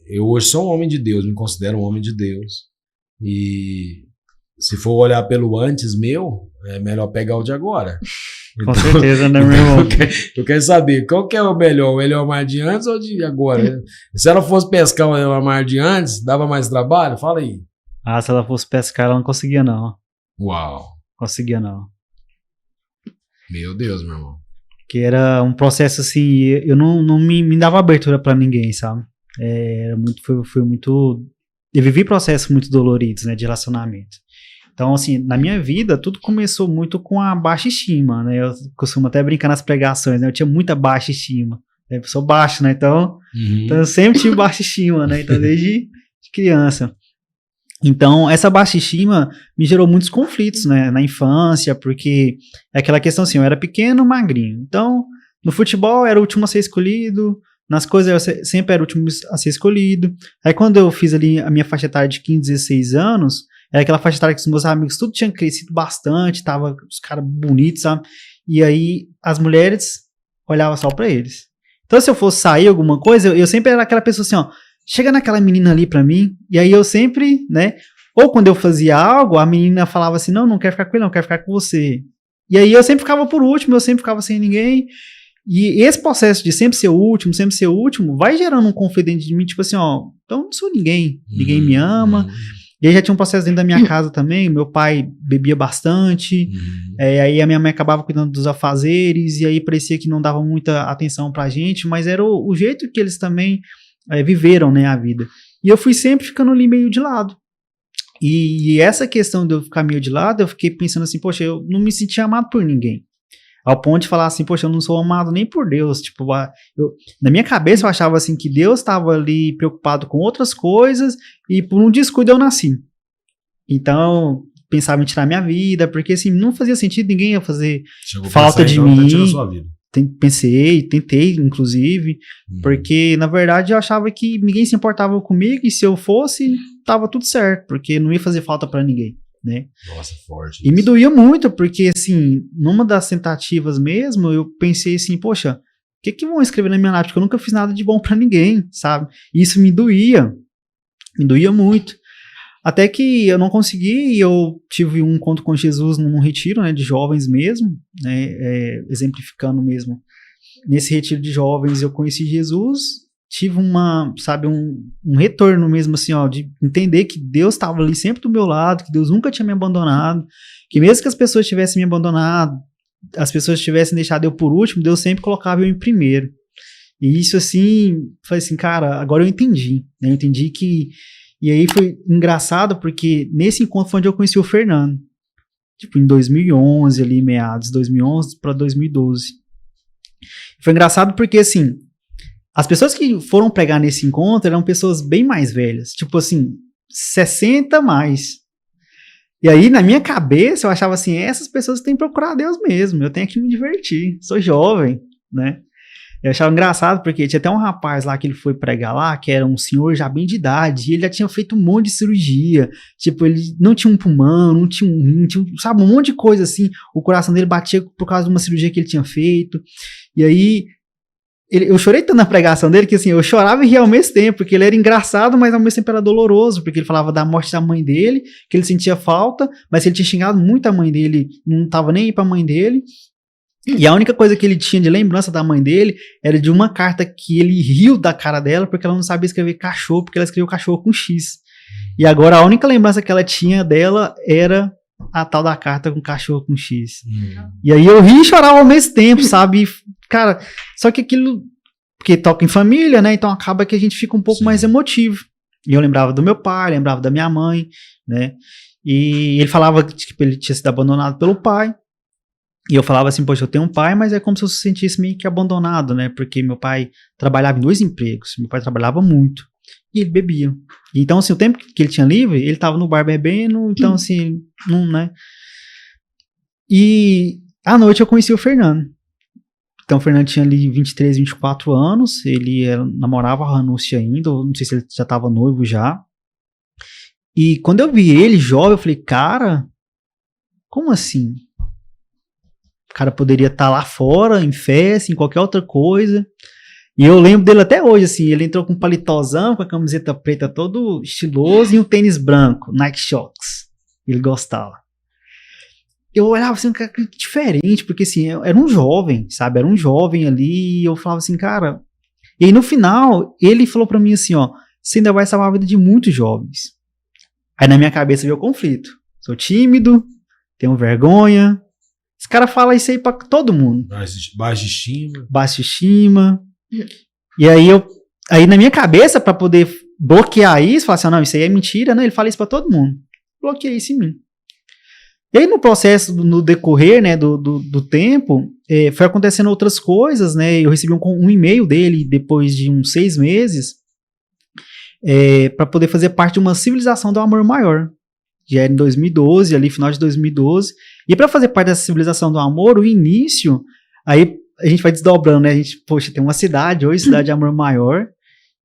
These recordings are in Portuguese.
eu hoje sou um homem de Deus, me considero um homem de Deus. E se for olhar pelo antes meu, é melhor pegar o de agora. Com certeza, né, meu irmão? Eu quero saber, qual que é o melhor mar de antes ou de agora? Se ela fosse pescar o mar de antes, dava mais trabalho? Fala aí. Ah, se ela fosse pescar, ela não conseguia, não. Uau. Conseguia, não. Meu Deus, meu irmão. Que era um processo assim, eu não me dava abertura pra ninguém, sabe? Foi muito... Eu vivi processos muito doloridos, né, de relacionamento. Então, assim, na minha vida, tudo começou muito com a baixa estima, né? Eu costumo até brincar nas pregações, né? Eu tinha muita baixa estima. Eu sou baixo, né? Então eu sempre tive baixa estima, né? Então, desde criança. Então, essa baixa estima me gerou muitos conflitos, né? Na infância, porque é aquela questão assim, eu era pequeno, magrinho. Então, no futebol, eu era o último a ser escolhido. Nas coisas, eu sempre era o último a ser escolhido. Aí, quando eu fiz ali a minha faixa etária de 15, 16 anos... Era aquela faixa etária que os meus amigos tudo tinham crescido bastante, tava os caras bonitos, sabe? E aí as mulheres olhavam só pra eles. Então se eu fosse sair alguma coisa, eu sempre era aquela pessoa assim, ó, chega naquela menina ali pra mim, e aí eu sempre, né, ou quando eu fazia algo, a menina falava assim, não quero ficar com ele, não, quero ficar com você. E aí eu sempre ficava por último, eu sempre ficava sem ninguém, e esse processo de sempre ser o último, vai gerando um conflito dentro de mim, tipo assim, ó, então eu não sou ninguém me ama. E aí já tinha um processo dentro da minha casa também, meu pai bebia bastante, aí a minha mãe acabava cuidando dos afazeres, e aí parecia que não dava muita atenção pra gente, mas era o jeito que eles também viveram, né, a vida. E eu fui sempre ficando ali meio de lado. E essa questão de eu ficar meio de lado, eu fiquei pensando assim, poxa, eu não me sentia amado por ninguém. Ao ponto de falar assim, poxa, eu não sou amado nem por Deus. Tipo, na minha cabeça eu achava assim que Deus estava ali preocupado com outras coisas e por um descuido eu nasci. Então, pensava em tirar minha vida, porque assim, não fazia sentido, ninguém ia fazer falta de mim. Tentei, inclusive, porque na verdade eu achava que ninguém se importava comigo e se eu fosse, tava tudo certo, porque não ia fazer falta pra ninguém. Né? Nossa, forte. E me doía muito, porque assim, numa das tentativas mesmo, eu pensei assim, poxa, o que vão escrever na minha lápis? Porque eu nunca fiz nada de bom pra ninguém, sabe? E isso me doía muito. Até que eu não consegui, e eu tive um encontro com Jesus num retiro, né, de jovens mesmo, né, exemplificando mesmo. Nesse retiro de jovens eu conheci Jesus, tive um retorno mesmo assim, ó, de entender que Deus estava ali sempre do meu lado, que Deus nunca tinha me abandonado, que mesmo que as pessoas tivessem me abandonado, as pessoas tivessem deixado eu por último, Deus sempre colocava eu em primeiro. E isso assim, falei assim, cara, agora eu entendi, né? Eu entendi que... E aí foi engraçado porque nesse encontro foi onde eu conheci o Fernando, tipo em 2011 ali, meados de 2011 para 2012. Foi engraçado porque assim, as pessoas que foram pregar nesse encontro eram pessoas bem mais velhas, tipo assim, 60 mais. E aí, na minha cabeça, eu achava assim, essas pessoas têm que procurar Deus mesmo, eu tenho que me divertir, sou jovem, né? Eu achava engraçado porque tinha até um rapaz lá que ele foi pregar lá, que era um senhor já bem de idade, e ele já tinha feito um monte de cirurgia, tipo, ele não tinha um pulmão, não tinha um rim, sabe, um monte de coisa assim, o coração dele batia por causa de uma cirurgia que ele tinha feito, e aí... eu chorei tanto na pregação dele que assim, eu chorava e ria ao mesmo tempo, porque ele era engraçado, mas ao mesmo tempo era doloroso, porque ele falava da morte da mãe dele, que ele sentia falta, mas ele tinha xingado muito a mãe dele, não tava nem aí pra mãe dele, e a única coisa que ele tinha de lembrança da mãe dele era de uma carta que ele riu da cara dela, porque ela não sabia escrever cachorro, porque ela escreveu cachorro com X. E agora a única lembrança que ela tinha dela era a tal da carta com cachorro com X. E aí eu ri e chorava ao mesmo tempo, sabe? E, cara, só que aquilo, porque toca em família, né? Então acaba que a gente fica um pouco mais emotivo. E eu lembrava do meu pai, lembrava da minha mãe, né? E ele falava que tipo, ele tinha sido abandonado pelo pai. E eu falava assim, poxa, eu tenho um pai, mas é como se eu se sentisse meio que abandonado, né? Porque meu pai trabalhava em 2 empregos. Meu pai trabalhava muito. E ele bebia. Então, assim, o tempo que ele tinha livre, ele tava no bar bebendo, então, assim, não, né? E à noite eu conheci o Fernando. Então, o Fernando tinha ali 23, 24 anos, ele namorava a Ranúcia ainda, não sei se ele já tava noivo já. E quando eu vi ele jovem, eu falei, cara, como assim? O cara poderia estar lá fora, em festa, em qualquer outra coisa. E eu lembro dele até hoje, assim, ele entrou com um paletózão, com a camiseta preta todo estiloso e um tênis branco, Nike Shox. Ele gostava. Eu olhava assim, cara, que diferente, porque assim, eu era um jovem, sabe? Era um jovem ali, e eu falava assim, cara... E aí no final, ele falou pra mim assim, ó, você ainda vai salvar a vida de muitos jovens. Aí na minha cabeça veio o conflito. Sou tímido, tenho vergonha. Esse cara fala isso aí pra todo mundo. Baixa estima. Baixa estima. E aí na minha cabeça, pra poder bloquear isso, falar assim, não, isso aí é mentira, né? Ele fala isso pra todo mundo. Bloqueei isso em mim. E aí no processo, no decorrer, né, do tempo, foi acontecendo outras coisas, né? Eu recebi um e-mail dele depois de uns 6 meses para poder fazer parte de uma civilização do amor maior. Já era em 2012, ali final de 2012. E para fazer parte dessa civilização do amor, o início, aí a gente vai desdobrando, né? A gente, poxa, tem uma cidade hoje, cidade de amor maior.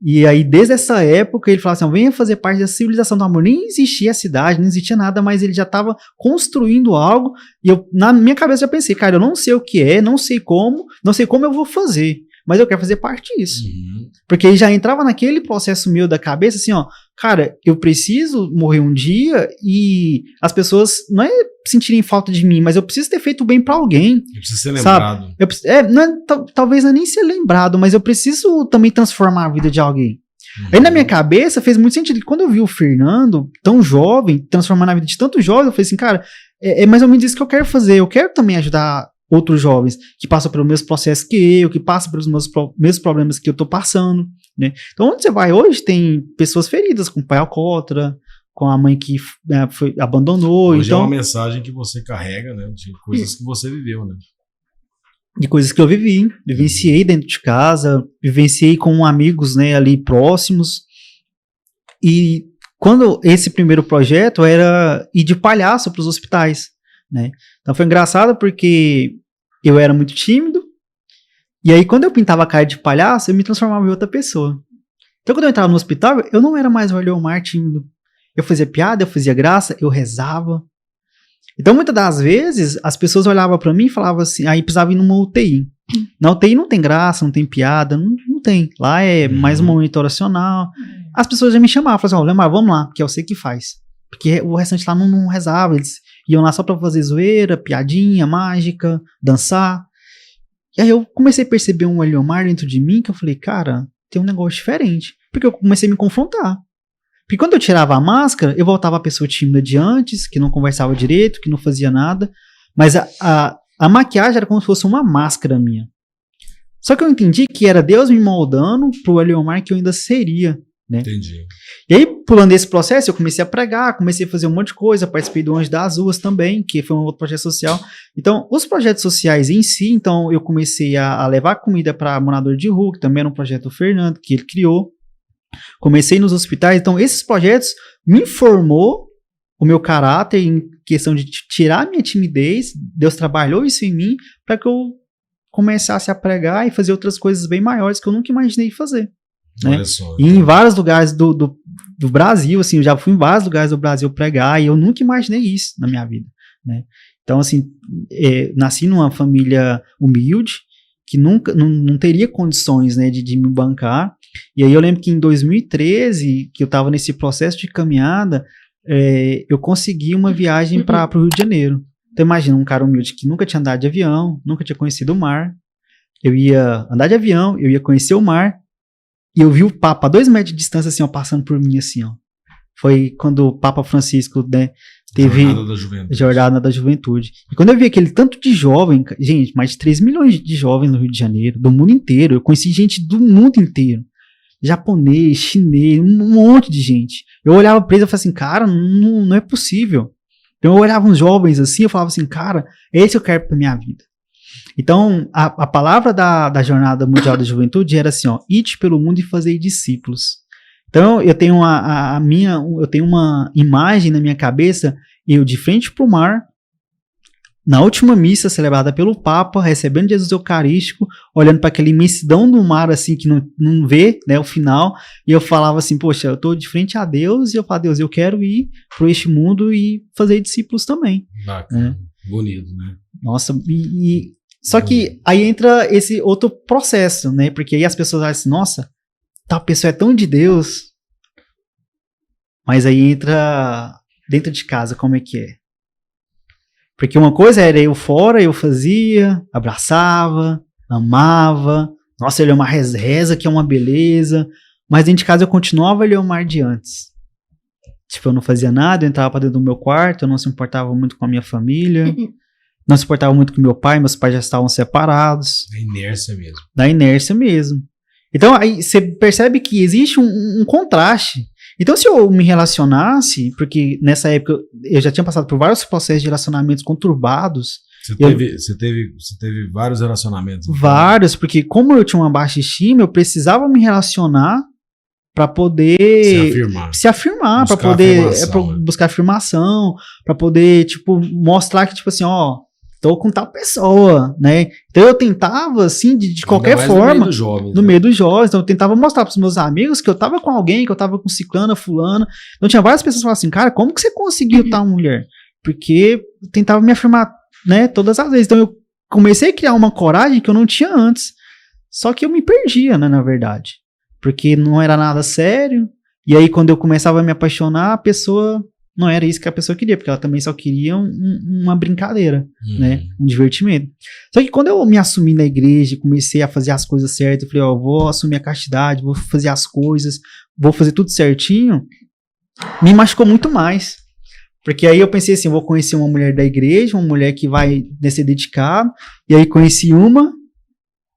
E aí, desde essa época, ele falava assim, venha fazer parte da civilização do amor. Nem existia a cidade, não existia nada, mas ele já estava construindo algo. E eu, na minha cabeça, já pensei, cara, eu não sei o que é, não sei como eu vou fazer. Mas eu quero fazer parte disso. Uhum. Porque ele já entrava naquele processo meu da cabeça, assim, ó, cara, eu preciso morrer um dia e as pessoas não é sentirem falta de mim, mas eu preciso ter feito bem pra alguém. Eu preciso ser lembrado. Talvez não é nem ser lembrado, mas eu preciso também transformar a vida de alguém. Uhum. Aí na minha cabeça fez muito sentido que quando eu vi o Fernando, tão jovem, transformando a vida de tantos jovens, eu falei assim, cara, é mais ou menos isso que eu quero fazer. Eu quero também ajudar outros jovens que passam pelos mesmos processos que eu, que passam pelos mesmos problemas que eu tô passando, né? Então, onde você vai hoje, tem pessoas feridas com o pai alcoólatra, com a mãe que abandonou. Hoje então, é uma mensagem que você carrega, né? De coisas que você viveu, né? De coisas que eu vivenciei dentro de casa, vivenciei com amigos, né, ali próximos. E quando esse primeiro projeto era ir de palhaço para os hospitais, né? Então foi engraçado porque eu era muito tímido, e aí quando eu pintava a cara de palhaço, eu me transformava em outra pessoa. Então quando eu entrava no hospital, eu não era mais o Eliomar tímido. Eu fazia piada, eu fazia graça, eu rezava. Então muitas das vezes as pessoas olhavam pra mim e falavam assim, aí precisava ir numa UTI. Na UTI não tem graça, não tem piada, não tem. Lá é mais um momento oracional. As pessoas já me chamavam, falavam assim, Eliomar, vamos lá, porque é você que faz. Porque o restante lá não rezava, eles iam lá só pra fazer zoeira, piadinha, mágica, dançar. E aí eu comecei a perceber um Eliomar dentro de mim que eu falei, cara, tem um negócio diferente. Porque eu comecei a me confrontar. Porque quando eu tirava a máscara, eu voltava a pessoa tímida de antes, que não conversava direito, que não fazia nada. Mas a maquiagem era como se fosse uma máscara minha. Só que eu entendi que era Deus me moldando pro Eliomar que eu ainda seria. Né? Entendi. E aí, pulando esse processo, eu comecei a pregar, comecei a fazer um monte de coisa, participei do Anjo das Ruas também, que foi um outro projeto social. Então, os projetos sociais em si, então eu comecei a levar comida para morador de rua, que também era um projeto do Fernando, que ele criou. Comecei nos hospitais, então esses projetos me formou o meu caráter em questão de tirar a minha timidez. Deus trabalhou isso em mim para que eu começasse a pregar e fazer outras coisas bem maiores que eu nunca imaginei fazer. Né? Olha só, e em vários lugares do Brasil, assim, eu já fui em vários lugares do Brasil pregar e eu nunca imaginei isso na minha vida, né? Então, assim, nasci numa família humilde que nunca, não teria condições, né, de me bancar. E aí eu lembro que em 2013, que eu estava nesse processo de caminhada, eu consegui uma viagem para o Rio de Janeiro. Então imagina, um cara humilde que nunca tinha andado de avião, nunca tinha conhecido o mar. Eu ia andar de avião, eu ia conhecer o mar, e eu vi o Papa a 2 metros de distância, assim, ó, passando por mim, assim, ó. Foi quando o Papa Francisco, né, teve Jornada da Juventude. E quando eu vi aquele tanto de jovem, gente, mais de 3 milhões de jovens no Rio de Janeiro, do mundo inteiro, eu conheci gente do mundo inteiro. Japonês, chinês, um monte de gente. Eu olhava pra eles e falava assim, cara, não é possível. Então eu olhava uns jovens assim, eu falava assim, cara, é esse que eu quero pra minha vida. Então, a palavra da Jornada Mundial da Juventude era assim, ó, ide pelo mundo e fazei discípulos. Então, eu tenho eu tenho uma imagem na minha cabeça, eu de frente pro mar, na última missa celebrada pelo Papa, recebendo Jesus Eucarístico, olhando para aquela imensidão do mar, assim, que não vê, né, o final, e eu falava assim, poxa, eu tô de frente a Deus, e eu falo, Deus, eu quero ir para este mundo e fazer discípulos também. Bacana, bonito, né? Nossa, e Só que aí entra esse outro processo, né? Porque aí as pessoas acham assim, nossa, tal pessoa é tão de Deus. Mas aí entra dentro de casa, como é que é? Porque uma coisa era eu fora, eu fazia, abraçava, amava. Nossa, ele é uma reza que é uma beleza. Mas dentro de casa eu continuava ali o mar de antes. Tipo, eu não fazia nada, eu entrava pra dentro do meu quarto, eu não se importava muito com a minha família. Não se importava muito com meu pai, meus pais já estavam separados. Da inércia mesmo. Da inércia mesmo. Então, aí você percebe que existe um contraste. Então, se eu me relacionasse, porque nessa época eu já tinha passado por vários processos de relacionamentos conturbados. Você teve vários relacionamentos. Então. Vários, porque como eu tinha uma baixa estima, eu precisava me relacionar para poder se afirmar, para poder buscar afirmação, para poder, tipo, mostrar que, tipo assim, ó, tô com tal pessoa, né? Então eu tentava, assim, de qualquer forma, no meio dos jovens, no meio dos jovens, então eu tentava mostrar pros meus amigos que eu tava com alguém, que eu tava com ciclana, fulana. Então tinha várias pessoas que falavam assim, cara, como que você conseguiu tal mulher? Porque eu tentava me afirmar, né, todas as vezes. Então eu comecei a criar uma coragem que eu não tinha antes. Só que eu me perdia, né, na verdade. Porque não era nada sério. E aí quando eu começava a me apaixonar, a pessoa... Não era isso que a pessoa queria, porque ela também só queria uma brincadeira, né? Um divertimento. Só que quando eu me assumi na igreja, comecei a fazer as coisas certas, eu falei, ó, vou assumir a castidade, vou fazer as coisas, vou fazer tudo certinho, me machucou muito mais. Porque aí eu pensei assim, vou conhecer uma mulher da igreja, uma mulher que vai ser dedicada, e aí conheci uma,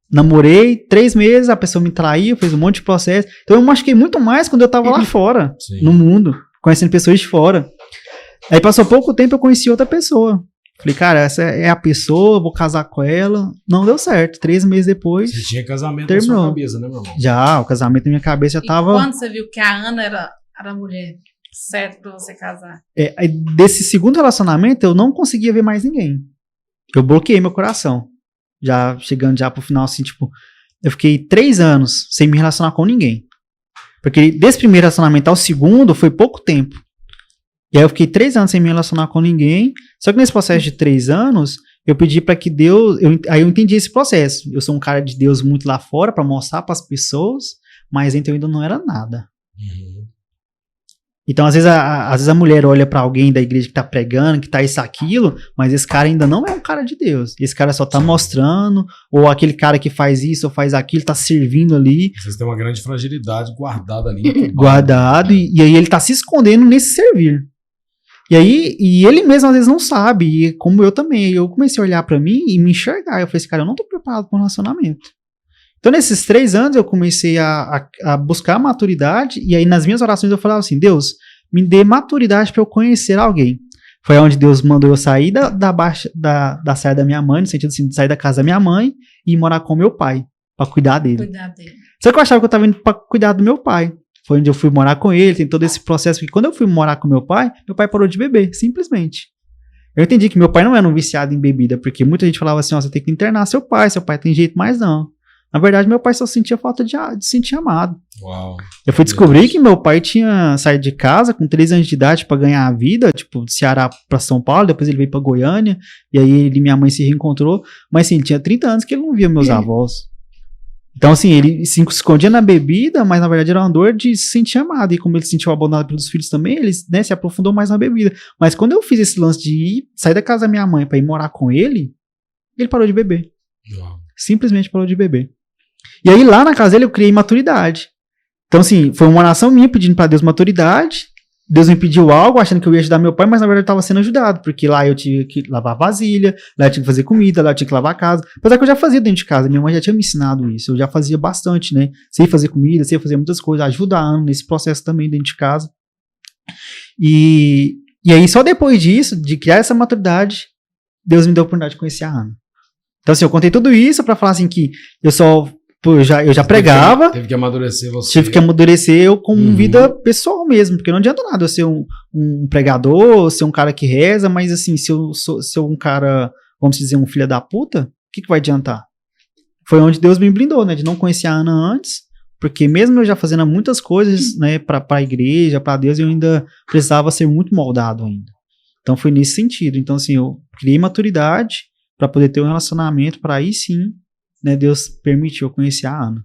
namorei, 3 meses, a pessoa me traiu, fez um monte de processo. Então eu machuquei muito mais quando eu tava lá fora, no mundo, conhecendo pessoas de fora. Aí passou pouco tempo, eu conheci outra pessoa. Falei, cara, essa é a pessoa, vou casar com ela. Não deu certo. 3 meses depois. Você tinha casamento terminou. Na sua cabeça, né, meu irmão? Já, o casamento na minha cabeça já tava. Quando você viu que a Ana era a mulher certa pra você casar? Aí desse segundo relacionamento, eu não conseguia ver mais ninguém. Eu bloqueei meu coração. Já chegando já pro final, assim, tipo, eu fiquei 3 anos sem me relacionar com ninguém. Porque desse primeiro relacionamento ao segundo foi pouco tempo. E aí eu fiquei 3 anos sem me relacionar com ninguém. Só que nesse processo de 3 anos, eu pedi para que Deus... Aí eu entendi esse processo. Eu sou um cara de Deus muito lá fora para mostrar para as pessoas, mas então eu ainda não era nada. Uhum. Então, às vezes a mulher olha para alguém da igreja que tá pregando, que tá isso, aquilo, mas esse cara ainda não é um cara de Deus. Esse cara só tá mostrando, ou aquele cara que faz isso ou faz aquilo, tá servindo ali. Vocês têm uma grande fragilidade guardada ali. Guardado, e aí ele tá se escondendo nesse servir. E aí, ele mesmo às vezes não sabe, e como eu também. Eu comecei a olhar para mim e me enxergar. Eu falei assim, cara, eu não tô preparado para um relacionamento. Então, nesses 3 anos, eu comecei a buscar maturidade, e aí nas minhas orações eu falava assim, Deus, me dê maturidade para eu conhecer alguém. Foi onde Deus mandou eu sair da saia da minha mãe, no sentido assim, de sair da casa da minha mãe e ir morar com meu pai, para cuidar dele. Só que eu achava que eu estava indo para cuidar do meu pai. Foi onde eu fui morar com ele, tem todo esse processo, porque quando eu fui morar com meu pai parou de beber, simplesmente. Eu entendi que meu pai não era um viciado em bebida, porque muita gente falava assim, ó, você tem que internar seu pai tem jeito mais não. Na verdade, meu pai só sentia falta de sentir amado. Uau. Eu fui descobrir que meu pai tinha saído de casa com 3 anos de idade para ganhar a vida, tipo, de Ceará para São Paulo, depois ele veio para Goiânia, e aí ele e minha mãe se reencontrou, mas assim, ele tinha 30 anos que ele não via meus avós. Então, assim, ele se escondia na bebida, mas na verdade era uma dor de se sentir amado, e como ele se sentiu abandonado pelos filhos também, ele, né, se aprofundou mais na bebida. Mas quando eu fiz esse lance de sair da casa da minha mãe para ir morar com ele parou de beber. Uau. Simplesmente parou de beber. E aí lá na casa dele eu criei maturidade. Então assim, foi uma oração minha pedindo pra Deus maturidade. Deus me pediu algo achando que eu ia ajudar meu pai, mas na verdade eu estava sendo ajudado, porque lá eu tinha que lavar vasilha, lá eu tinha que fazer comida, lá eu tinha que lavar a casa. Apesar que eu já fazia dentro de casa, minha mãe já tinha me ensinado isso, eu já fazia bastante, né? Sei fazer comida, sei fazer muitas coisas, ajudando nesse processo também dentro de casa. E aí só depois disso, de criar essa maturidade, Deus me deu a oportunidade de conhecer a Ana. Então assim, eu contei tudo isso pra falar assim que eu já pregava. Teve que amadurecer você. Tive que amadurecer eu com vida pessoal mesmo, porque não adianta nada eu ser um pregador, ser um cara que reza, mas assim, se eu sou um cara, vamos dizer, um filho da puta, o que vai adiantar? Foi onde Deus me blindou, né, de não conhecer a Ana antes, porque mesmo eu já fazendo muitas coisas, né, pra igreja, pra Deus, eu ainda precisava ser muito moldado ainda. Então foi nesse sentido. Então assim, eu criei maturidade para poder ter um relacionamento, para aí sim, né, Deus permitiu eu conhecer a Ana.